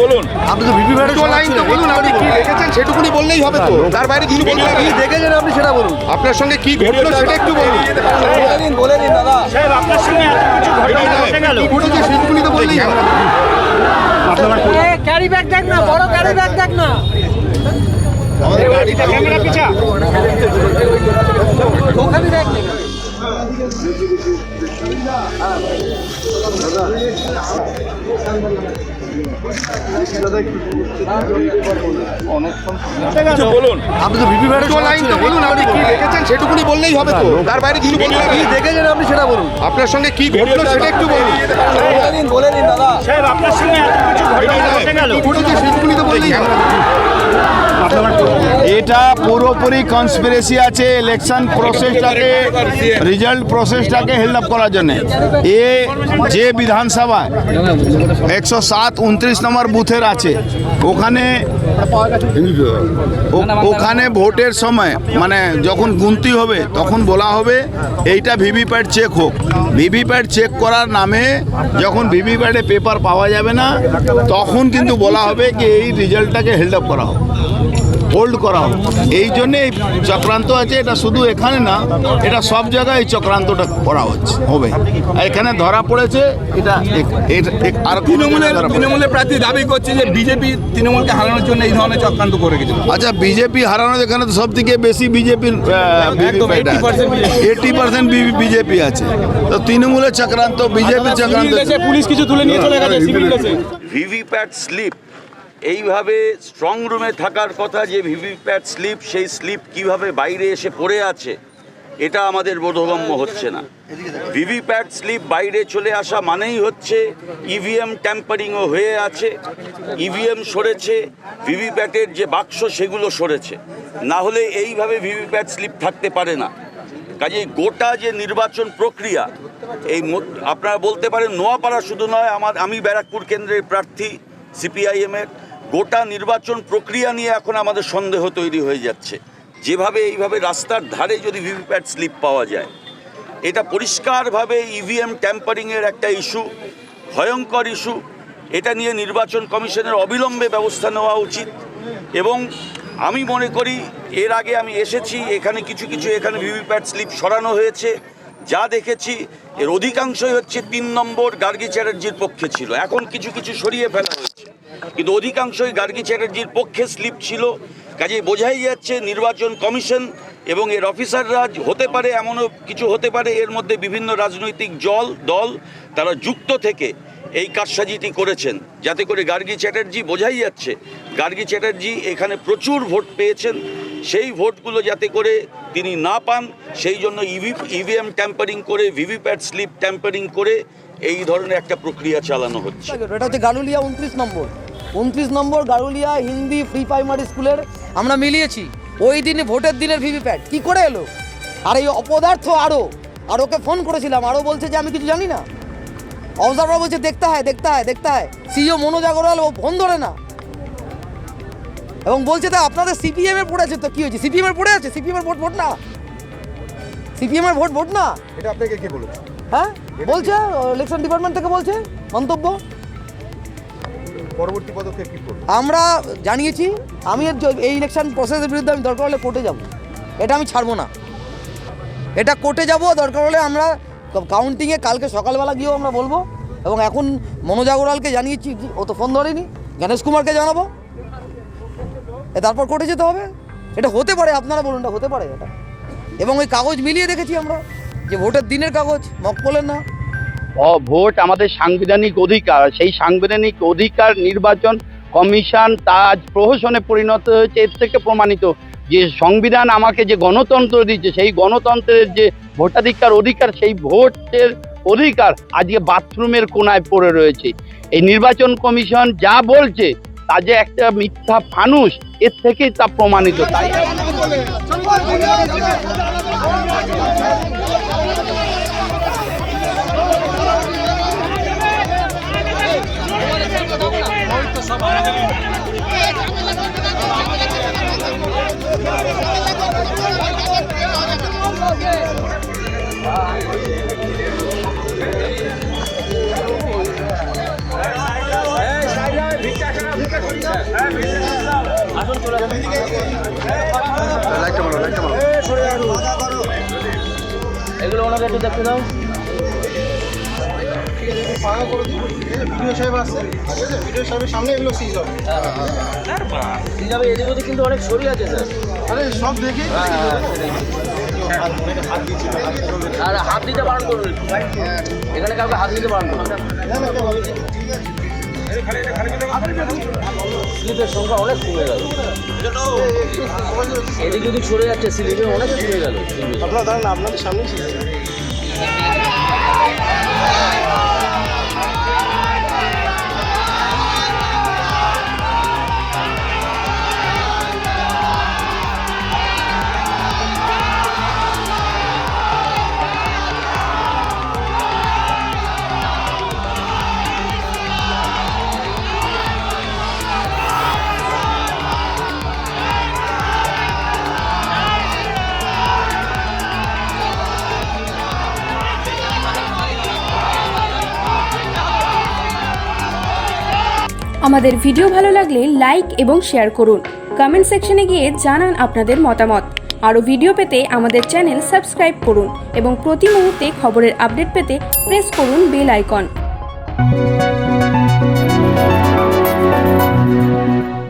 বলুন, আপনি তো ভিভিপ্যাটের লাইন তো বলুন, আপনি কি দেখেছেন সেটুকুনি বললেই হবে তো, তার বাইরে কিছু বলতে হবে। কি দেখেছেন আপনি সেটা বলুন, আপনার সঙ্গে কি ঘটলো সেটা একটু বলুন। বলে দিন দাদা সাহেব, আপনার সঙ্গে এত কিছু ঘটেছে সেটুকুনি তো বললেই হবে। ক্যারি ব্যাগ দেখ না, বড় ক্যারি ব্যাগ দেখ না, আমাদের গাড়িটা ক্যামেরা পিছা ওখানে দেখ না। বলুন, আপনি তো ভিভিপ্যাটের লাইন তো বলুন, আপনি কি দেখেছেন সেটুকুনি বললেই হবে তো, তার বাইরে কিছু বলতে হবে। কি দেখেছেন আপনি সেটা বলুন, আপনার সঙ্গে কি ঘটলো সেটা একটু বলুন। বলে দিন দাদা সাহেব, আপনার সঙ্গে এত কিছু ঘটেছে সেটুকুনি তো বললেই হবে। এটা পুরোপুরি কনস্পিরেসি আছে ইলেকশন প্রসেসটাকে, রেজাল্ট প্রসেসটাকে হেল্প আপ করার জন্য। এ যে বিধানসভা 107-29 নম্বর বুথের আছে, ওখানে ভোটের সময় মানে যখন গুনতি হবে তখন বলা হবে এইটা ভিভিপ্যাট চেক হোক। ভিভিপ্যাট চেক করার নামে যখন ভিভিপ্যাটে পেপার পাওয়া যাবে না, তখন কিন্তু বলা হবে কি এই রেজাল্টটাকে হেল্প আপ করা হোক, হোল্ড করা হোক। এই জন্যে এই চক্রান্ত আছে। এটা শুধু এখানে না, এটা সব জায়গায় এই চক্রান্তটা করা হবে। এখানে ধরা পড়েছে এটা। আর তৃণমূলের প্রার্থী দাবি করছে যে বিজেপি তৃণমূলকে হারানোর জন্য এই ধরনের চক্রান্ত করে গেছে। আচ্ছা, বিজেপি হারানোর এখানে তো সব থেকে বেশি বিজেপির 80% বিজেপি আছে, তো তৃণমূলের চক্রান্ত, বিজেপির চক্রান্ত। পুলিশ কিছু তুলে নিয়ে চলে গেছে সিভিল ড্রেসে। ভিভিপ্যাট স্লিপ এইভাবে স্ট্রং রুমে থাকার কথা, যে ভিভিপ্যাট স্লিপ, সেই স্লিপ কিভাবে বাইরে এসে পড়ে আছে এটা আমাদের বোধগম্য হচ্ছে না। ভিভিপ্যাট স্লিপ বাইরে চলে আসা মানেই হচ্ছে ইভিএম ট্যাম্পারিংও হয়ে আছে, ইভিএম সরেছে, ভিভিপ্যাটের যে বাক্স সেগুলো সরেছে। না হলে এইভাবে ভিভিপ্যাট স্লিপ থাকতে পারে না। কাজেই গোটা যে নির্বাচন প্রক্রিয়া, এই আপনারা বলতে পারেন নোয়াপাড়া শুধু নয়, আমি ব্যারাকপুর কেন্দ্রের প্রার্থী সিপিআইএমের, গোটা নির্বাচন প্রক্রিয়া নিয়ে এখন আমাদের সন্দেহ তৈরি হয়ে যাচ্ছে। যেভাবে এইভাবে রাস্তার ধারে যদি ভিভিপ্যাট স্লিপ পাওয়া যায়, এটা পরিষ্কারভাবে ইভিএম ট্যাম্পারিংয়ের একটা ইস্যু, ভয়ঙ্কর ইস্যু। এটা নিয়ে নির্বাচন কমিশনের অবিলম্বে ব্যবস্থা নেওয়া উচিত। এবং আমি মনে করি, এর আগে আমি এসেছি, এখানে কিছু এখানে ভিভিপ্যাট স্লিপ সরানো হয়েছে, যা দেখেছি এর অধিকাংশই হচ্ছে 3 নম্বর গার্গী চ্যাটার্জির পক্ষে ছিল। এখন কিছু সরিয়ে ফেলা হয়েছে, কিন্তু অধিকাংশই গার্গী চ্যাটার্জির পক্ষে স্লিপ ছিল। কাজেই বোঝাই যাচ্ছে নির্বাচন কমিশন এবং এর অফিসাররা হতে পারে, এমনও কিছু হতে পারে এর মধ্যে বিভিন্ন রাজনৈতিক দল তারা যুক্ত থেকে এই কারসাজিটি করেছেন, যাতে করে গার্গী চ্যাটার্জি, বোঝাই যাচ্ছে গার্গী চ্যাটার্জি এখানে প্রচুর ভোট পেয়েছেন, সেই ভোটগুলো যাতে করে তিনি না পান, সেই জন্য ইভিএম ট্যাম্পারিং করে, ভিভিপ্যাট স্লিপ ট্যাম্পারিং করে এই ধরনের একটা প্রক্রিয়া চালানো হচ্ছে। এটা হচ্ছে গারুলিয়া 29 নম্বর গারুলিয়া হিন্দি প্রি প্রাইমারি স্কুলের আমরা মিলিয়েছি। ওই দিনে ভোটের দিনের ভিভিপ্যাট কি করে এলো? আর এই অপদার্থ আর ওকে ফোন করেছিলাম, আরও বলছে যে আমি কিছু জানি না। অবজারভার বলছে দেখতে হয়। সিইও মনোজ আগরওয়াল ও ফোন ধরে না, এবং বলছে তা আপনাদের সিপিএম এর পড়েছে, তো কি হয়েছে? সিপিএম এর পড়ে আছে, সিপিএম এর ভোট না, সিপিএম এর ভোট না। এটা আপনাকে কে বলেছে? হ্যাঁ বলছে, ইলেকশন ডিপার্টমেন্ট থেকে বলছে মন্তব্য। পরবর্তী পদক্ষেপ কি করব? আমরা জানিয়েছি, আমি এই ইলেকশন প্রসেসের বিরুদ্ধে আমি দরকার হলে কোর্টে যাব, এটা আমি ছাড়বো না, এটা কোর্টে যাব। দরকার হলে আমরা কাউন্টিংয়ে কালকে সকালবেলা গিয়েও আমরা বলবো। এবং এখন মনোজ আগরওয়ালকে জানিয়েছি, ও তো ফোন ধরেনি, গণেশ কুমারকে জানাবো, তারপর কোর্টে যেতে হবে। এটা হতে পারে, আপনারা বলুন, এটা হতে পারে এটা। এবং ওই কাগজ মিলিয়ে দেখেছি আমরা, যে ভোটের দিনের কাগজ, মকপলের না। ভোট আমাদের সাংবিধানিক অধিকার, সেই সাংবিধানিক অধিকার নির্বাচন কমিশন তা আজ প্রহসনে পরিণত হয়েছে। এর থেকে প্রমাণিত যে সংবিধান আমাকে যে গণতন্ত্র দিচ্ছে, সেই গণতন্ত্রের যে ভোটাধিকার অধিকার, সেই ভোটের অধিকার আজকে বাথরুমের কোনায় পড়ে রয়েছে। এই নির্বাচন কমিশন যা বলছে তা যে একটা মিথ্যা ফানুস, এর থেকেই তা প্রমাণিত। তাই এগুলো ওনাকে একটু দেখতে দাও। এদিক ওদিক কিন্তু অনেক সরি আছে স্যার। আর হাত দিতে বারণ করুন, এখানে কাউকে হাত দিতে বারণ করুন। স্লিপের সংখ্যা অনেক কমে গেল, এদিক ওদিক সরে যাচ্ছে, স্লিপে অনেক কমে গেল। আপনারা দাঁড়ান, আপনাদের সামনে আমাদের ভিডিও ভালো লাগলে লাইক এবং শেয়ার করুন। কমেন্ট সেকশনে গিয়ে জানান আপনাদের মতামত। আরও ভিডিও পেতে আমাদের চ্যানেল সাবস্ক্রাইব করুন এবং প্রতি মুহূর্তে খবরের আপডেট পেতে প্রেস করুন বেল আইকন।